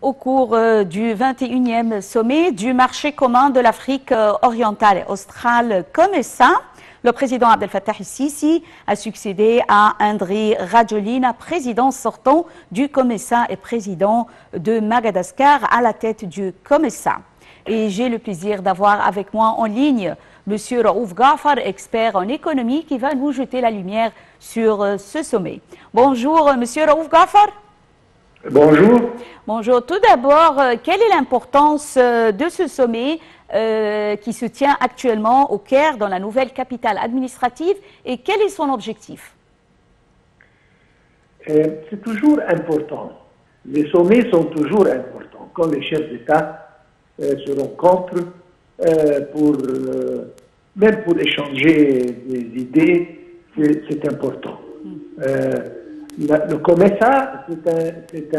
au cours du 21e sommet du marché commun de l'Afrique orientale et australe COMESA. Le président Abdel Fattah el-Sisi a succédé à Andry Rajoelina, président sortant du COMESA et président de Madagascar à la tête du COMESA. Et j'ai le plaisir d'avoir avec moi en ligne M. Raouf Ghafar, expert en économie, qui va nous jeter la lumière sur ce sommet. Bonjour M. Raouf Ghafar. Bonjour. Bonjour. Tout d'abord, quelle est l'importance de ce sommet qui se tient actuellement au Caire, dans la nouvelle capitale administrative, et quel est son objectif? C'est toujours important. Les sommets sont toujours importants. Quand les chefs d'État se rencontrent, même pour échanger des idées, c'est important. Le COMESA, c'est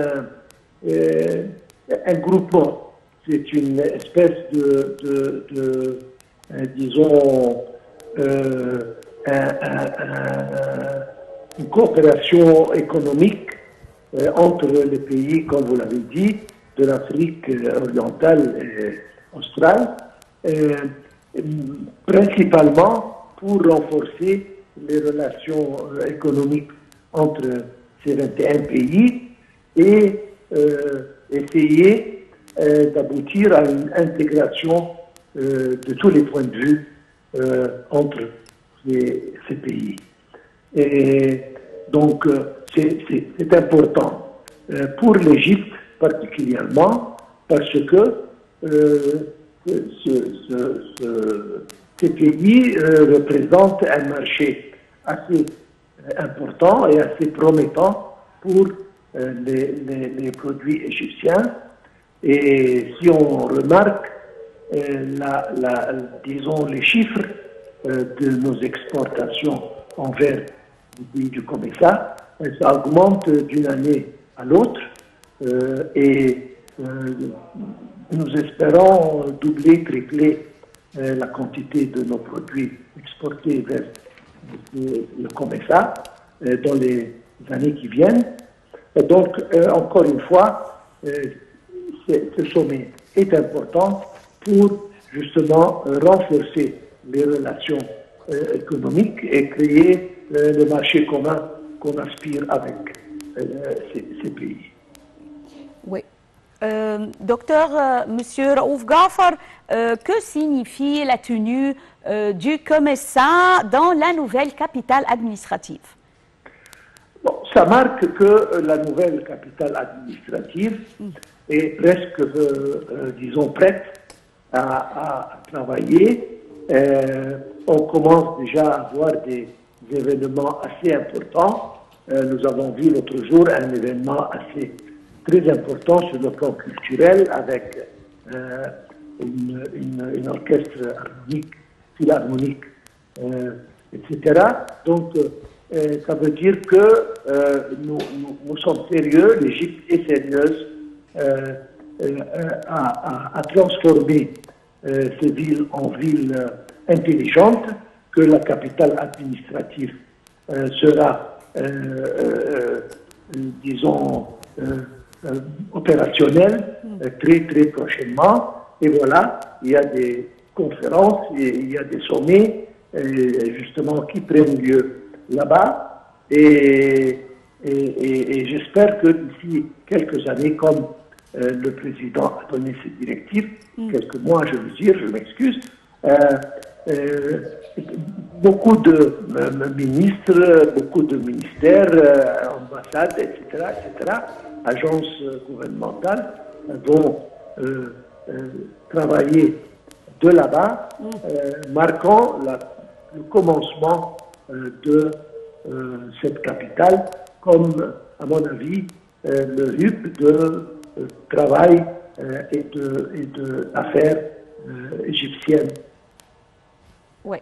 un groupement, c'est une espèce disons, une coopération économique entre les pays, comme vous l'avez dit, de l'Afrique orientale et australe, principalement pour renforcer les relations économiques entre ces 21 pays et essayer d'aboutir à une intégration de tous les points de vue entre ces pays. Et donc, c'est important pour l'Égypte particulièrement parce que ces pays représentent un marché assez important et assez promettant pour les produits égyptiens. Et si on remarque, disons, les chiffres de nos exportations envers les pays du COMESA, ça augmente d'une année à l'autre et nous espérons doubler, tripler la quantité de nos produits exportés vers le COMESA dans les années qui viennent. Et donc, encore une fois, ce sommet est important pour justement renforcer les relations économiques et créer le marché commun qu'on aspire avec ces pays. Oui. Docteur, Monsieur Raouf Ghafar, que signifie la tenue du COMESA dans la nouvelle capitale administrative? Bon, ça marque que la nouvelle capitale administrative est presque, disons, prête à travailler. On commence déjà à avoir des événements assez importants. Nous avons vu l'autre jour un événement très important sur le plan culturel avec une orchestre harmonique, philharmonique, etc. Donc, ça veut dire que nous sommes sérieux, l'Égypte est sérieuse à transformer ces villes en villes intelligentes, que la capitale administrative sera, disons, opérationnelle très prochainement. Et voilà, il y a des conférences, il y a des sommets justement qui prennent lieu là-bas. Et j'espère que d'ici quelques années, comme le président a donné ses directives, quelques mois, je veux dire, je m'excuse, beaucoup de ministres, beaucoup de ministères, ambassades, etc., agences gouvernementales vont travailler de là-bas, marquant le commencement de cette capitale comme, à mon avis, le hub de travail et d'affaires égyptiennes. Oui.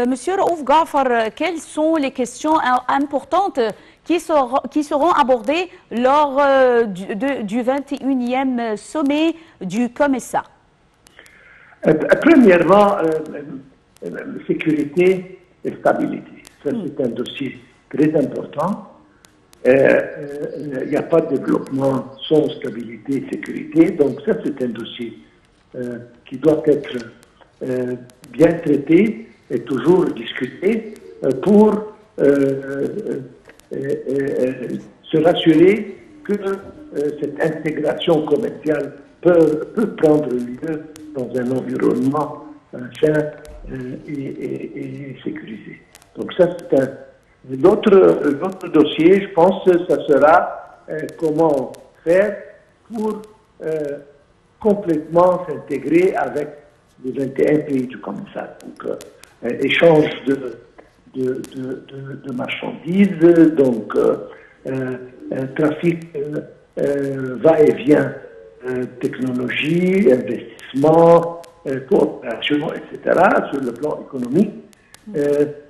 Monsieur Raouf Ghafar, quelles sont les questions importantes qui seront abordées lors du 21e sommet du COMESA? Premièrement, sécurité et stabilité. Ça, c'est un dossier très important il n'y a pas de développement sans stabilité et sécurité. Donc ça, c'est un dossier qui doit être bien traité et toujours discuté pour se rassurer que cette intégration commerciale peut prendre lieu dans un environnement sain et sécurisé. Donc ça, c'est l'autre dossier, je pense, ça sera comment faire pour complètement s'intégrer avec les 21 pays du COMESA. Donc, échange de marchandises, donc trafic va-et-vient, technologie, investissement, coopération, etc., sur le plan économique,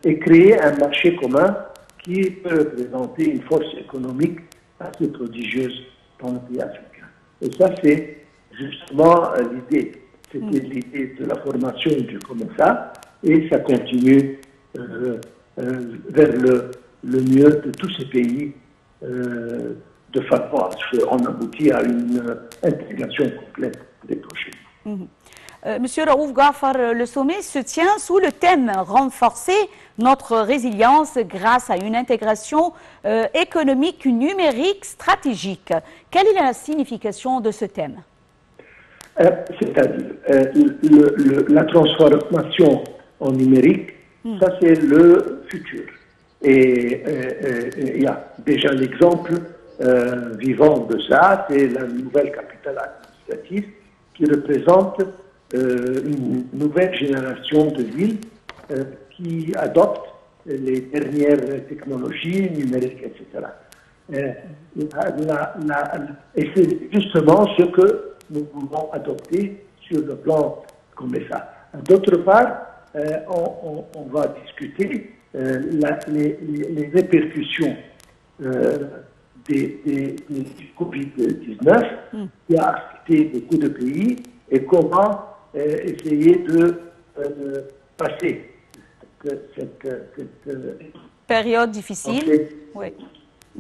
et créer un marché commun qui peut représenter une force économique assez prodigieuse dans le pays africain. Et ça, c'est justement l'idée. C'était l'idée de la formation du COMESA, et ça continue vers le mieux de tous ces pays de façon à ce qu'on aboutit à une intégration complète des prochains. Monsieur Raouf Ghafar, le sommet se tient sous le thème « Renforcer notre résilience grâce à une intégration économique numérique stratégique ». Quelle est la signification de ce thème? C'est-à-dire, la transformation en numérique, ça c'est le futur. Et il y a déjà l'exemple vivant de ça, c'est la nouvelle capitale administrative qui représente une nouvelle génération de villes qui adoptent les dernières technologies numériques, etc. Et c'est justement ce que nous voulons adopter sur le plan comme ça. D'autre part, on va discuter les répercussions du Covid-19 qui a affecté beaucoup de pays et comment essayer de passer cette période difficile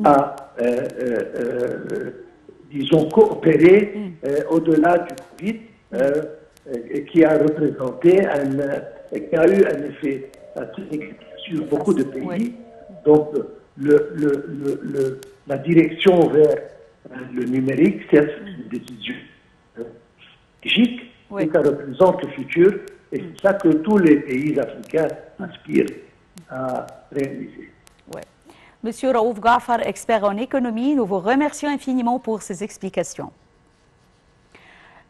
à, disons, coopérer au-delà du Covid, qui a représenté qui a eu un effet sur beaucoup de pays. Oui. Donc, la direction vers le numérique, c'est une décision stratégique, et ça représente le futur, et c'est ça que tous les pays africains aspirent à réaliser. Ouais. Monsieur Raouf Ghafar, expert en économie, nous vous remercions infiniment pour ces explications.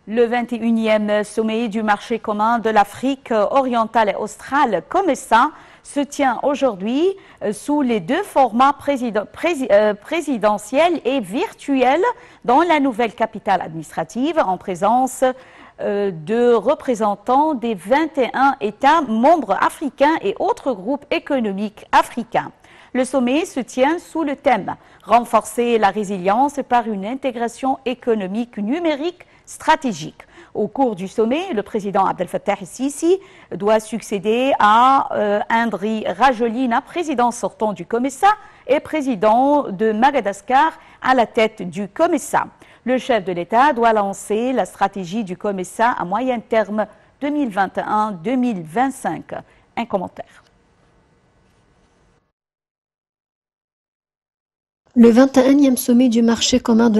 Le 21e sommet du marché commun de l'Afrique orientale et australe, COMESA, se tient aujourd'hui sous les deux formats présidentiels et virtuels dans la nouvelle capitale administrative, en présence de représentants des 21 États membres africains et autres groupes économiques africains. Le sommet se tient sous le thème « Renforcer la résilience par une intégration économique numérique stratégique ». Au cours du sommet, le président Abdel Fattah el-Sisi doit succéder à Indri Rajolina, président sortant du COMESA et président de Madagascar à la tête du COMESA. Le chef de l'État doit lancer la stratégie du COMESA à moyen terme 2021-2025. Un commentaire. Le 21e sommet du marché commun de